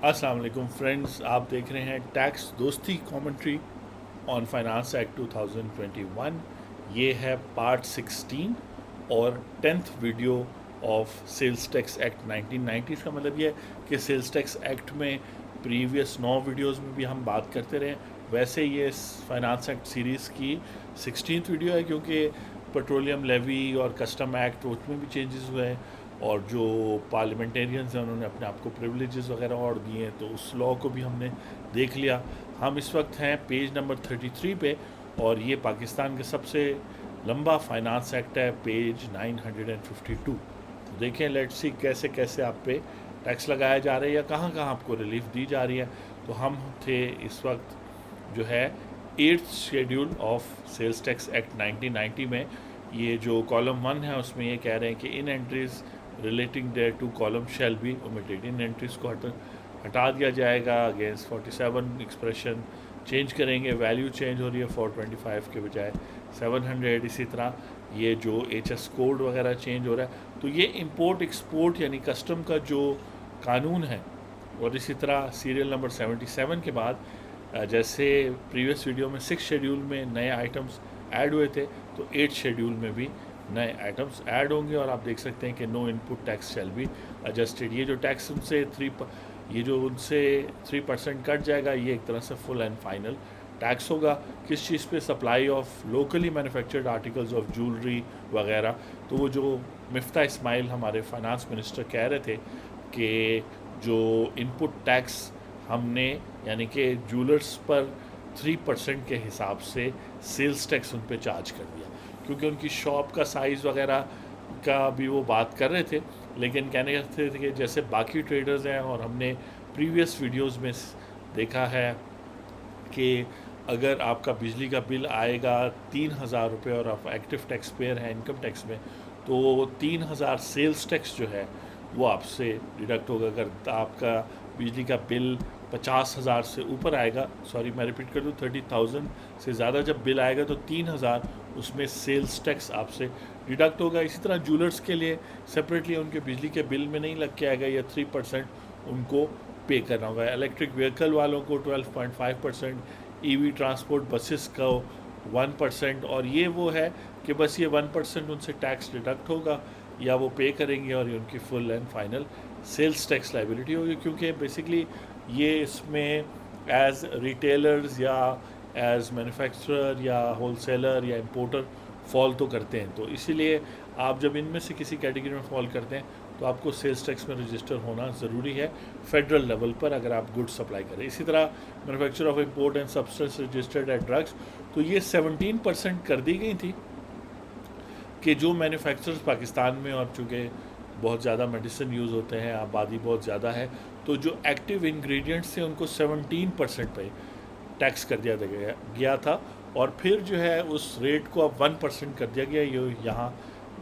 अस्सलाम वालेकुम फ्रेंड्स, आप देख रहे हैं टैक्स दोस्ती कमेंट्री ऑन फाइनेंस एक्ट 2021। ये है पार्ट 16 और 10th video of sales tax act 1990। का मतलब ये है कि सेल्स टैक्स एक्ट में प्रीवियस 9 वीडियोस में भी हम बात करते रहे। वैसे ये फाइनेंस एक्ट सीरीज़ की 16th वीडियो है, क्योंकि पेट्रोलियम लेवी और कस्टम एक्ट उसमें भी चेंजेस हुए हैं और जो पार्लियामेंटेरियंस हैं उन्होंने अपने आप को प्रिविलेजेस वगैरह और दिए हैं, तो उस लॉ को भी हमने देख लिया। हम इस वक्त हैं पेज नंबर 33 पे और ये पाकिस्तान का सबसे लंबा फाइनेंस एक्ट है, पेज 952। तो देखें, लेट्स सी कैसे कैसे आप पे टैक्स लगाया जा रहा है या कहाँ कहाँ आपको रिलीफ दी जा रही है। तो हम थे इस वक्त जो है 8th schedule of sales tax act 1990 में। ये जो कॉलम 1 है उसमें ये कह रहे हैं कि इन entries relating thereto column shall be omitted. इन एंट्रीज को हटा दिया जाएगा। अगेंस्ट 47 एक्सप्रेशन चेंज करेंगे, वैल्यू चेंज हो रही है 425 के बजाय 700। इसी तरह ये जो HS कोड वगैरह चेंज हो रहा है। तो ये इंपोर्ट एक्सपोर्ट यानी कस्टम का जो कानून है। और इसी तरह सीरियल नंबर 77 के बाद जैसे प्रीवियस वीडियो में 6 शेड्यूल में नए आइटम्स ऐड हुए थे, तो 8 शेड्यूल में भी नए आइटम्स ऐड होंगे। और आप देख सकते हैं कि no input tax shall be adjusted. ये जो टैक्स उनसे 3% कट जाएगा, ये एक तरह से फुल एंड फाइनल टैक्स होगा। किस चीज़ पे? Supply of locally manufactured articles of jewellery वगैरह। तो वो जो मिफ्ता इस्माइल हमारे फाइनेंस मिनिस्टर कह रहे थे कि जो इनपुट टैक्स हमने यानी कि ज्वेलर्स पर 3% के हिसाब से सेल्स टैक्स उन पे चार्ज कर दिया, क्योंकि उनकी शॉप का साइज़ वगैरह का भी वो बात कर रहे थे। लेकिन कहने थे कि जैसे बाकी ट्रेडर्स हैं, और हमने प्रीवियस वीडियोस में देखा है कि अगर आपका बिजली का बिल आएगा 3,000 रुपये और आप एक्टिव टैक्स पेयर हैं इनकम टैक्स में, तो 3,000 सेल्स टैक्स जो है वो आपसे डिडक्ट होगा। अगर आपका बिजली का बिल 50,000 से ऊपर आएगा, सॉरी मैं रिपीट कर दूँ, 30,000 से ज़्यादा जब बिल आएगा तो 3,000 उसमें सेल्स टैक्स आपसे डिडक्ट होगा। इसी तरह ज्वेलर्स के लिए सेपरेटली उनके बिजली के बिल में नहीं लग के आएगा, या 3% उनको पे करना होगा। इलेक्ट्रिक व्हीकल वालों को 12.5%, EV ट्रांसपोर्ट बसेस का 1%। और ये वो है कि बस ये 1% उनसे टैक्स डिडक्ट होगा या वो पे करेंगे, और ये उनकी full and final sales tax liability होगी। क्योंकि बेसिकली ये इसमें एज रिटेलर्स या एज मैन्युफैक्चरर या होलसेलर या इंपोर्टर फॉल तो करते हैं। तो इसीलिए आप जब इनमें से किसी कैटेगरी में फॉल करते हैं तो आपको सेल्स टैक्स में रजिस्टर होना ज़रूरी है फेडरल लेवल पर, अगर आप गुड्स सप्लाई करें। इसी तरह manufacture of import and substance registered eight drugs, तो ये 17% कर दी गई थी कि जो मैन्युफैक्चरर्स पाकिस्तान में, और चूँकि बहुत ज़्यादा मेडिसिन यूज़ होते हैं, आबादी बहुत ज़्यादा है, तो जो एक्टिव इंग्रेडिएंट्स थे उनको 17% पे टैक्स कर दिया गया था। और फिर जो है उस रेट को अब 1% कर दिया गया, ये यहाँ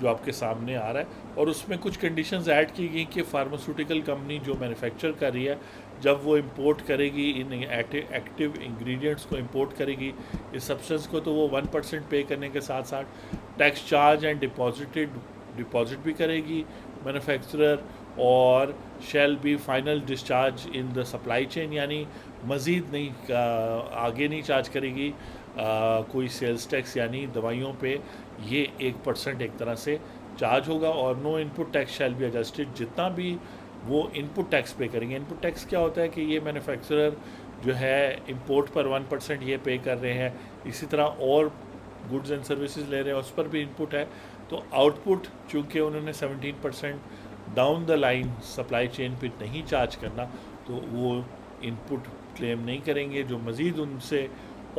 जो आपके सामने आ रहा है। और उसमें कुछ कंडीशंस ऐड की गई कि फार्मास्यूटिकल कंपनी जो मैन्युफैक्चर कर रही है, जब वो इंपोर्ट करेगी इन एक्टिव इंग्रेडिएंट्स को इंपोर्ट करेगी इस सब्सटेंस को, तो वो 1% पे करने के साथ साथ टैक्स चार्ज एंड डिपॉजिट भी करेगी मैन्युफैक्चरर, और shall be final discharge in the supply chain, यानी मज़ीद नहीं आगे नहीं चार्ज करेगी कोई सेल्स टैक्स, यानी दवाइयों पे ये 1% एक तरह से चार्ज होगा। और no input tax shall be adjusted, जितना भी वो इनपुट टैक्स पे करेंगे। इनपुट टैक्स क्या होता है कि ये मैन्युफैक्चरर जो है इंपोर्ट पर 1% ये पे कर रहे हैं, इसी तरह और गुड्स एंड सर्विसेज ले रहे हैं उस पर भी इनपुट है। तो आउटपुट चूँकि उन्होंने 17% down the line supply chain पे नहीं चार्ज करना, तो वो इनपुट क्लेम नहीं करेंगे। जो मज़ीद उनसे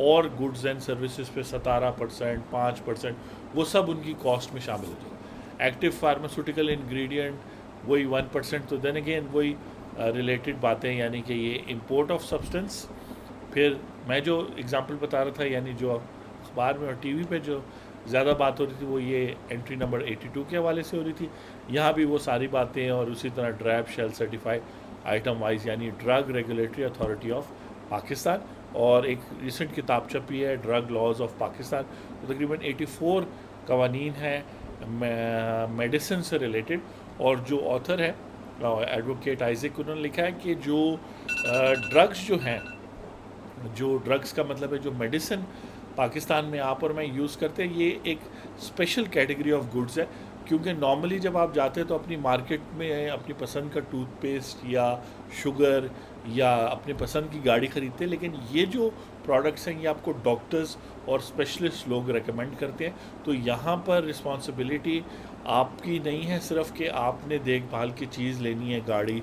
और गुड्स एंड सर्विसेज पे 17%, 5%, वो सब उनकी कॉस्ट में शामिल हो जाए। एक्टिव फार्मास्यूटिकल इंग्रेडिएंट वही 1%। तो देन अगेन वही रिलेटेड बातें, यानी कि ये इंपोर्ट ऑफ सब्सटेंस। फिर मैं जो एग्जांपल बता रहा था, यानी जो अखबार में और टीवी पे जो ज़्यादा बात हो रही थी, वो ये एंट्री नंबर 82 के हवाले से हो रही थी। यहाँ भी वो सारी बातें, और उसी तरह DRAP shall certify item wise, यानी drug regulatory authority of Pakistan. और एक रिसेंट किताब छपी है ड्रग लॉज ऑफ पाकिस्तान, तो तकरीबन 84 कवानीन हैं मेडिसिन से रिलेटेड। और जो ऑथर है एडवोकेट आइजक, उन्होंने लिखा है कि जो ड्रग्स जो हैं, जो ड्रग्स का मतलब है जो मेडिसिन पाकिस्तान में आप और मैं यूज़ करते हैं, ये एक स्पेशल कैटेगरी ऑफ गुड्स है। क्योंकि नॉर्मली जब आप जाते हैं तो अपनी मार्केट में अपनी पसंद का टूथपेस्ट या शुगर या अपनी पसंद की गाड़ी ख़रीदते हैं, लेकिन ये जो प्रोडक्ट्स हैं ये आपको डॉक्टर्स और स्पेशलिस्ट लोग रेकमेंड करते हैं। तो यहाँ पर रिस्पॉन्सिबिलिटी आपकी नहीं है सिर्फ कि आपने देखभाल की चीज़ लेनी है, गाड़ी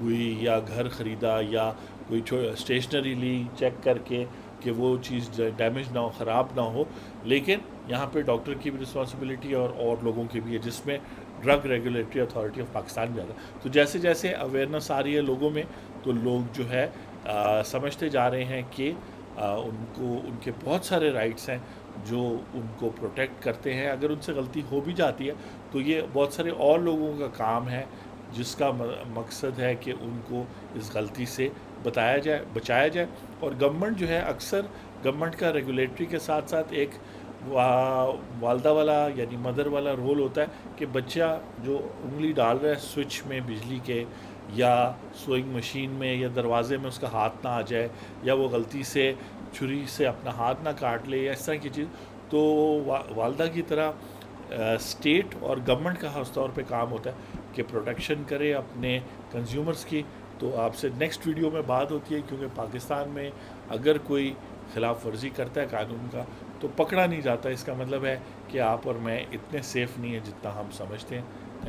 हुई या घर ख़रीदा या कोई स्टेशनरी ली चेक करके कि वो चीज़ डैमेज ना हो, ख़राब ना हो, लेकिन यहाँ पे डॉक्टर की भी रिस्पॉन्सिबिलिटी और लोगों की भी है, जिसमें drug regulatory authority of Pakistan भी आता है। तो जैसे जैसे अवेयरनेस आ रही है लोगों में, तो लोग जो है समझते जा रहे हैं कि उनको उनके बहुत सारे राइट्स हैं जो उनको प्रोटेक्ट करते हैं। अगर उनसे गलती हो भी जाती है तो ये बहुत सारे और लोगों का काम है, जिसका मकसद है कि उनको इस गलती से बचाया जाए। और गवर्नमेंट जो है, अक्सर गवर्नमेंट का रेगुलेटरी के साथ साथ एक वालदा वाला यानी मदर वाला रोल होता है कि बच्चा जो उंगली डाल रहा है स्विच में बिजली के या सोइंग मशीन में या दरवाज़े में, उसका हाथ ना आ जाए या वो गलती से छुरी से अपना हाथ ना काट ले या इस तरह की चीज़। तो वालदा की तरह स्टेट और गवर्नमेंट का खास तौर पे काम होता है कि प्रोटेक्शन करे अपने कंज्यूमर्स की। तो आपसे नेक्स्ट वीडियो में बात होती है, क्योंकि पाकिस्तान में अगर कोई खिलाफ वर्जी करता है कानून का तो पकड़ा नहीं जाता। इसका मतलब है कि आप और मैं इतने सेफ़ नहीं हैं जितना हम समझते हैं।